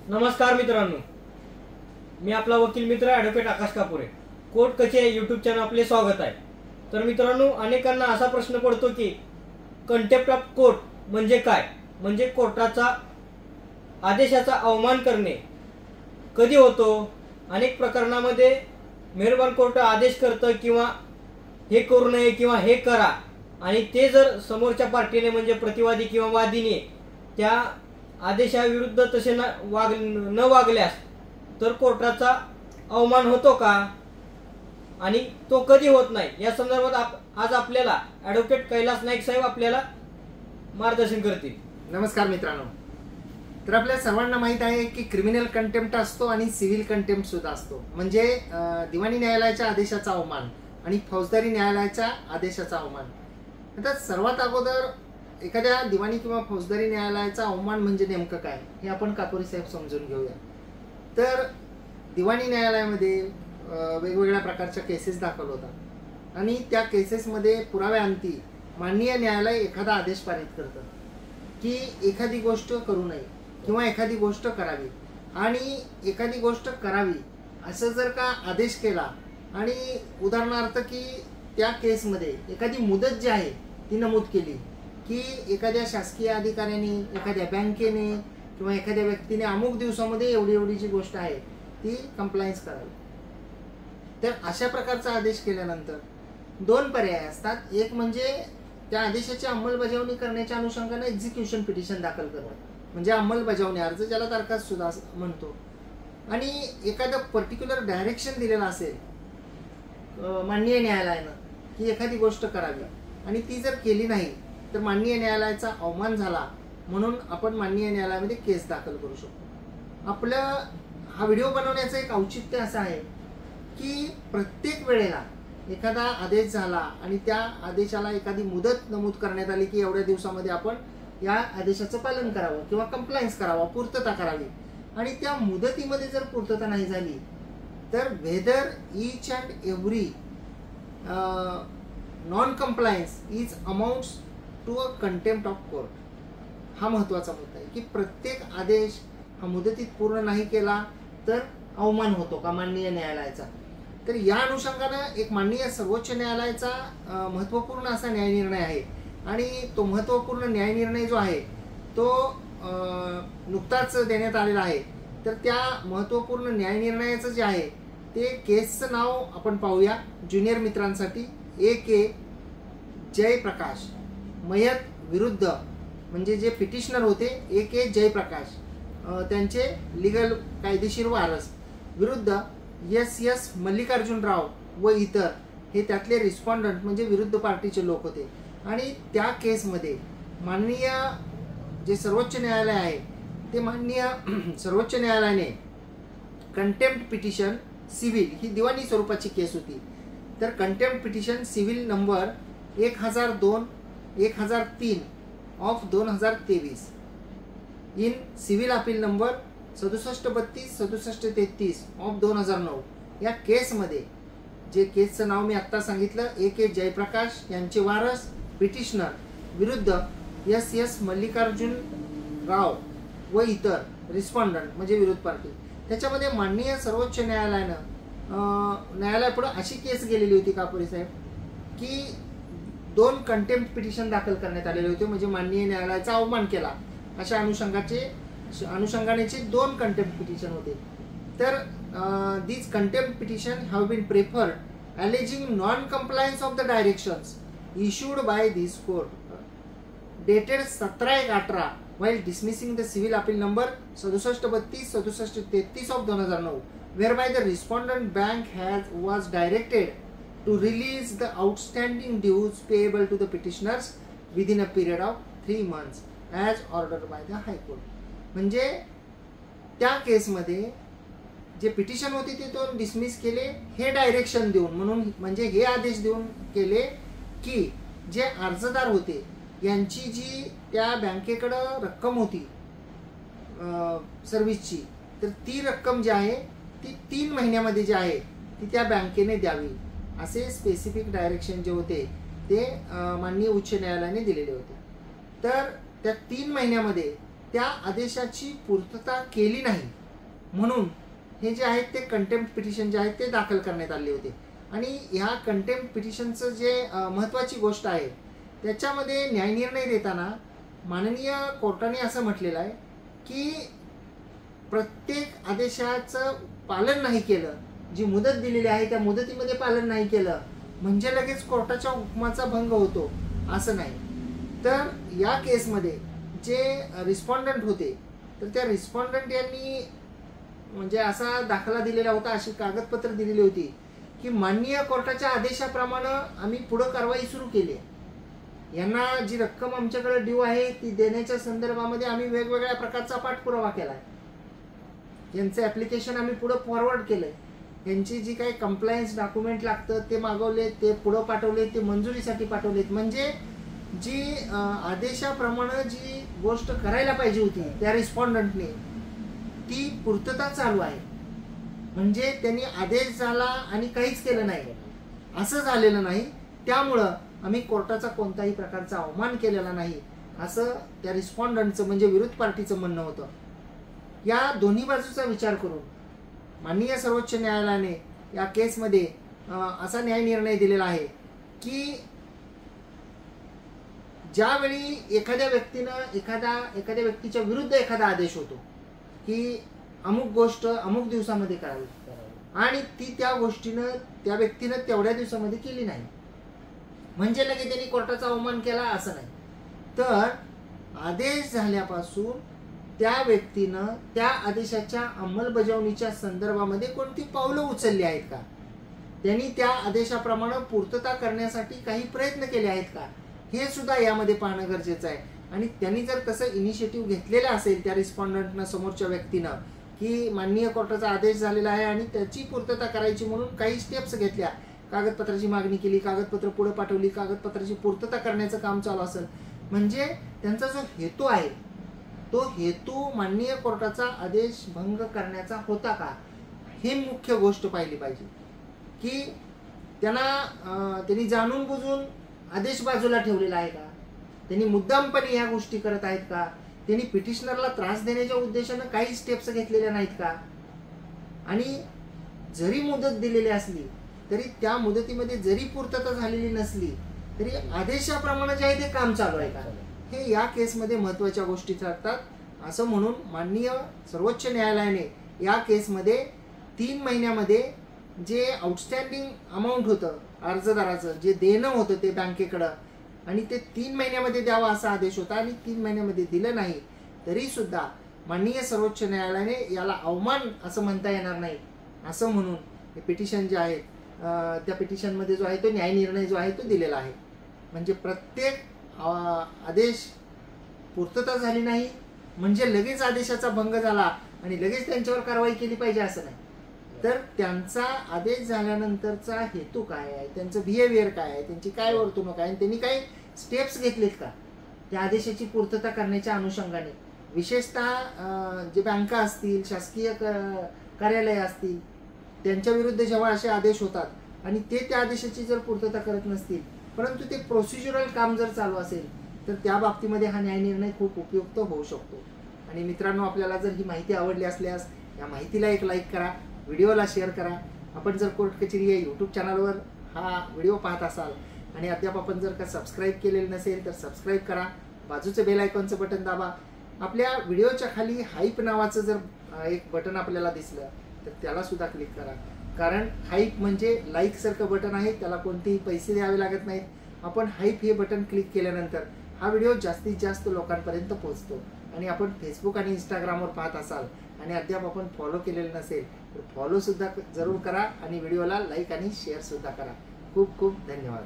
नमस्कार मित्रांनो, मी आपला वकील मित्र ॲडव्होकेट आकाश कापुरे. कोर्ट कचे यूट्यूब चॅनल आपले स्वागत आहे. तर मित्रांनो, अनेकांना असा प्रश्न पडतो की कंटेम्प्ट ऑफ कोर्ट म्हणजे काय, म्हणजे कोर्टाचा आदेशाचा अवमान करणे कधी होतो. अनेक प्रकरणामध्ये मेहरबान कोर्ट आदेश करतं किंवा हे करू नये किंवा हे करा, आणि ते जर समोरच्या पार्टीने म्हणजे प्रतिवादी किंवा वादीने त्या आदेशाविरुद्ध तसे न वागल्यास तर कोर्टाचा अवमान होतो का आणि तो कधी होत नाही, या संदर्भात आज आपल्याला ॲडव्होकेट कैलास नाईक साहेब आपल्याला मार्गदर्शन करतील. नमस्कार मित्रांनो. तर आपल्या सर्वांना माहित आहे की क्रिमिनल कंटेम्प्ट असतो आणि सिव्हिल कंटेम्प्ट सुद्धा असतो. म्हणजे दिवाणी न्यायालयाच्या आदेशाचा अवमान आणि फौजदारी न्यायालयाच्या आदेशाचा अवमान. आता सर्वात अगोदर एखाद्या दिवाणी किंवा फौजदारी न्यायालयाचा अवमान म्हणजे नेमकं काय हे आपण कापुरे साहेब समजून घेऊया. तर दिवाणी न्यायालयामध्ये वेगवेगळ्या प्रकारच्या केसेस दाखल होतात आणि त्या केसेसमध्ये पुराव्यांती माननीय न्यायालय एखादा आदेश पारित करतं की एखादी गोष्ट करू नये किंवा एखादी गोष्ट करावी, आणि एखादी गोष्ट करावी असं जर का आदेश केला आणि उदाहरणार्थ की त्या केसमध्ये एखादी मुदत जी आहे ती नमूद केली की एखाद्या शासकीय अधिकाऱ्याने, एखाद्या बँकेने किंवा एखाद्या व्यक्तीने अमुक दिवसामध्ये एवढी जी गोष्ट आहे ती कंप्लायन्स करावी. तर अशा प्रकारचा आदेश केल्यानंतर दोन पर्याय असतात. एक म्हणजे त्या आदेशाची अंमलबजावणी करण्याच्या अनुषंगाने एक्झिक्युशन पिटिशन दाखल करणं, म्हणजे अंमलबजावणी अर्ज, ज्याला दरखास्त सुद्धा म्हणतो. आणि एखादं पर्टिक्युलर डायरेक्शन दिलेलं असेल माननीय न्यायालयानं की एखादी गोष्ट करावी आणि ती जर केली नाही तर माननीय न्यायालयाचा अवमान झाला म्हणून आपण माननीय न्यायालयामध्ये केस दाखल करू शकतो. आपलं हा व्हिडिओ बनवण्याचं एक औचित्य असं आहे की प्रत्येक वेळेला एखादा आदेश झाला आणि त्या आदेशाला एखादी मुदत नमूद करण्यात आली की एवढ्या दिवसामध्ये आपण या आदेशाचं पालन करावं किंवा कंप्लायन्स करावा, पूर्तता करावी, आणि त्या मुदतीमध्ये जर पूर्तता नाही झाली तर whether each and every non compliance is amounts to a contempt of court. हा महत्त्वाचा मुद्दा आहे की प्रत्येक आदेश हा मुदतीत पूर्ण नाही केला तर अवमान होतो का माननीय न्यायालयाचा. तर या अनुषंगानं एक माननीय सर्वोच्च न्यायालयाचा महत्त्वपूर्ण असा न्यायनिर्णय आहे, आणि तो महत्त्वपूर्ण न्यायनिर्णय जो आहे तो नुकताच देण्यात आलेला आहे. तर त्या महत्त्वपूर्ण न्यायनिर्णयाचं जे आहे ते केसचं नाव आपण पाहूया ज्युनियर मित्रांसाठी. A.K. जयप्रकाश मयत विरुद्ध, म्हणजे जे पिटिशनर होते A.K. जयप्रकाश, त्यांचे लिगल कायदेशीर वारस विरुद्ध S.S. मल्लिकार्जुनराव व इतर, हे त्यातले रिस्पॉन्डंट म्हणजे विरुद्ध पार्टीचे लोक होते. आणि त्या केसमध्ये माननीय जे सर्वोच्च न्यायालय आहे ते माननीय सर्वोच्च न्यायालयाने कंटेम्प्ट पिटिशन सिव्हिल, ही दिवाणी स्वरूपाची केस होती, तर contempt petition civil number 1002/1003 of 2023 in civil appeal number 6732-6733 of 2009 या केसमध्ये, जे केसचं नाव मी आत्ता सांगितलं, A.K. जयप्रकाश यांचे वारस पिटिशनर विरुद्ध S.S. मल्लिकार्जुनराव व इतर रिस्पॉन्डंट म्हणजे विरोध पार्टी, त्याच्यामध्ये माननीय सर्वोच्च न्यायालयानं न्यायालयापुढे अशी केस गेलेली होती कापुरे साहेब की दोन कंटेम्प्ट पिटिशन दाखल करण्यात आलेले होते, म्हणजे माननीय न्यायालयाचा अवमान केला अशा अनुषंगानेचे दोन कंटेम्प्ट पिटिशन होते. तर these contempt petition have been preferred alleging non-compliance of the directions issued by this court dated 17/18 while dismissing the civil appeal number 6732-6733 of 2009, whereby the respondent bank was directed to release the outstanding dues payable to the petitioners within a period of 3 months as ordered by the High Court. म्हणजे त्या केसमध्ये जे petition होते ते तो dismiss केले, हे direction देऊन, म्हणून म्हणजे हे आदेश देऊन केले की जे अर्जदार होते यांची जी त्या बँकेकडं रक्कम होती सर्व्हिसची, तर ती रक्कम जी आहे ती 3 महिन्यामध्ये जी आहे ती त्या बँकेने द्यावी, असे स्पेसिफिक डायरेक्शन जे होते ते माननीय उच्च न्यायालयाने दिलेले होते. तर त्या 3 महिन्यामध्ये त्या आदेशाची पूर्तता केली नाही म्हणून हे जे आहेत ते कंटेम्प्ट पिटिशन जे आहेत ते दाखल करण्यात आले होते. आणि ह्या कंटेम्प्ट पिटिशनचं जे महत्त्वाची गोष्ट आहे त्याच्यामध्ये न्यायनिर्णय देताना माननीय कोर्टाने असं म्हटलेलं आहे की प्रत्येक आदेशाचं पालन नाही केलं, जी मुदत दिलेली आहे त्या मुदतीमध्ये पालन नाही केलं म्हणजे लगेच कोर्टाच्या हुकुमाचा भंग होतो असं नाही. तर या केसमध्ये जे रिस्पॉन्डंट होते तर त्या रिस्पॉन्डंट यांनी म्हणजे असा दाखला दिलेला होता, अशी कागदपत्र दिलेली होती की माननीय कोर्टाच्या आदेशाप्रमाणे आम्ही पुढं कारवाई सुरू केली आहे. यांना जी रक्कम आमच्याकडे ड्यू आहे ती देण्याच्या संदर्भामध्ये आम्ही वेगवेगळ्या प्रकारचा पाठपुरावा केला आहे. यांचं ॲप्लिकेशन आम्ही पुढं फॉरवर्ड केलं आहे. यांची जी काही कंप्लायन्स डॉक्युमेंट लागतं ते मागवले, ते पुढं पाठवले, ते मंजुरीसाठी पाठवलेत. म्हणजे जी आदेशाप्रमाणे जी गोष्ट करायला पाहिजे होती त्या रिस्पॉन्डंटने ती पूर्तता चालू आहे. म्हणजे त्यांनी आदेश झाला आणि काहीच केलं नाही असं झालेलं नाही. त्यामुळं आम्ही कोर्टाचा कोणताही प्रकारचा अवमान केलेला नाही असं त्या रिस्पॉन्डंटचं म्हणजे विरोध पार्टीचं म्हणणं होतं. या दोन्ही बाजूचा विचार करून माननीय सर्वोच्च न्यायालयाने या केसमध्ये असा न्याय निर्णय दिलेला आहे की ज्यावेळी एखाद्या व्यक्तीनं एखाद्या व्यक्तीच्या विरुद्ध एखादा आदेश होतो की अमुक गोष्ट अमुक दिवसामध्ये करावी आणि ती त्या गोष्टीनं त्या व्यक्तीनं तेवढ्या दिवसामध्ये केली नाही म्हणजे लगेच त्यांनी कोर्टाचा अवमान केला असं नाही. तर आदेश झाल्यापासून त्या व्यक्तीनं त्या आदेशाच्या अंमलबजावणीच्या संदर्भामध्ये कोणती पावलं उचलली आहेत का, त्यांनी त्या आदेशाप्रमाणे पूर्तता करण्यासाठी काही प्रयत्न केले आहेत का हे सुद्धा यामध्ये पाहणं गरजेचं आहे. आणि त्यांनी जर तसं इनिशिएटिव्ह घेतलेलं असेल त्या रिस्पॉन्डंटनं समोरच्या व्यक्तीनं की माननीय कोर्टाचा आदेश झालेला आहे आणि त्याची पूर्तता करायची म्हणून काही स्टेप्स घेतल्या, कागदपत्राची मागणी केली, कागदपत्र पुढे पाठवली, कागदपत्राची पूर्तता करण्याचं काम चालू असेल म्हणजे त्यांचा जो हेतू आहे तो हेतू माननीय कोर्टाचा आदेश भंग करण्याचा होता का हे मुख्य गोष्ट पाहिली पाहिजे. की त्यांनी जाणून बुजून आदेश बाजूला ठेवलेला आहे का, त्यांनी मुद्दामपणे ह्या गोष्टी करत आहेत का, त्यांनी पिटिशनरला त्रास देण्याच्या उद्देशानं काही स्टेप्स घेतलेल्या नाहीत का. आणि जरी मुदत दिलेली असली तरी त्या मुदतीमध्ये जरी पूर्तता झालेली नसली तरी आदेशाप्रमाणे जे आहे ते काम चालू आहे का, हे या केसमध्ये महत्त्वाच्या गोष्टी ठरतात. असं म्हणून माननीय सर्वोच्च न्यायालयाने या केसमध्ये 3 महिन्यामध्ये जे आउटस्टँडिंग अमाऊंट होतं अर्जदाराचं जे देणं होतं ते बँकेकडं आणि ते 3 महिन्यामध्ये द्यावा असा आदेश होता आणि 3 महिन्यामध्ये दिलं नाही तरी सुद्धा माननीय सर्वोच्च न्यायालयाने याला अवमान असं म्हणता येणार नाही. असं म्हणून हे पिटिशन जे आहे त्या पिटिशनमध्ये जो आहे तो न्यायनिर्णय जो आहे तो दिलेला आहे. म्हणजे प्रत्येक आदेश पूर्तता झाली नाही म्हणजे लगेच आदेशाचा भंग झाला आणि लगेच त्यांच्यावर कारवाई केली पाहिजे असं नाही. तर त्यांचा आदेश झाल्यानंतरचा हेतू काय आहे, त्यांचं बिहेवियर काय आहे, त्यांची काय वर्तणूक आहे, त्यांनी काही स्टेप्स घेतलेत का त्या आदेशाची पूर्तता करण्याच्या अनुषंगाने. विशेषतः जे बँका असतील, शासकीय कार्यालय असतील त्यांच्या विरुद्ध जेव्हा असे आदेश होतात आणि ते त्या आदेशाची जर पूर्तता करत नसतील परंतु ते प्रोसिजरल काम जर चालू असेल तर त्या बाबतीमध्ये हा न्यायनिर्णय खूप उपयुक्त होऊ शकतो. आणि मित्रांनो, आपल्याला जर ही माहिती आवडली असल्यास या माहितीला एक लाईक करा, व्हिडिओला शेअर करा. आपण जर कोर्ट कचेरी या यूट्यूब चॅनलवर हा व्हिडिओ पाहत असाल आणि अद्याप आपण जर का सबस्क्राईब केलेलं नसेल तर सबस्क्राईब करा, बाजूचं बेल आयकॉनचं बटन दाबा. आपल्या व्हिडिओच्या खाली हाईप नावाचं जर एक बटन आपल्याला दिसलं तर त्याला सुद्धा क्लिक करा. कारण हाईप म्हणजे लाईक सारखं बटन आहे, त्याला कोणतेही पैसे द्यावे लागत नाहीत. आपण हाईप हे बटन क्लिक केल्यानंतर हा व्हिडिओ जास्तीत जास्त लोकांपर्यंत पोहोचतो. आणि आपण फेसबुक आणि इंस्टाग्रामवर पाहत असाल आणि अद्याप आपण फॉलो केलेलं नसेल तर फॉलो सुद्धा जरूर करा आणि व्हिडिओला लाईक आणि शेअर सुद्धा करा. खूप खूप धन्यवाद.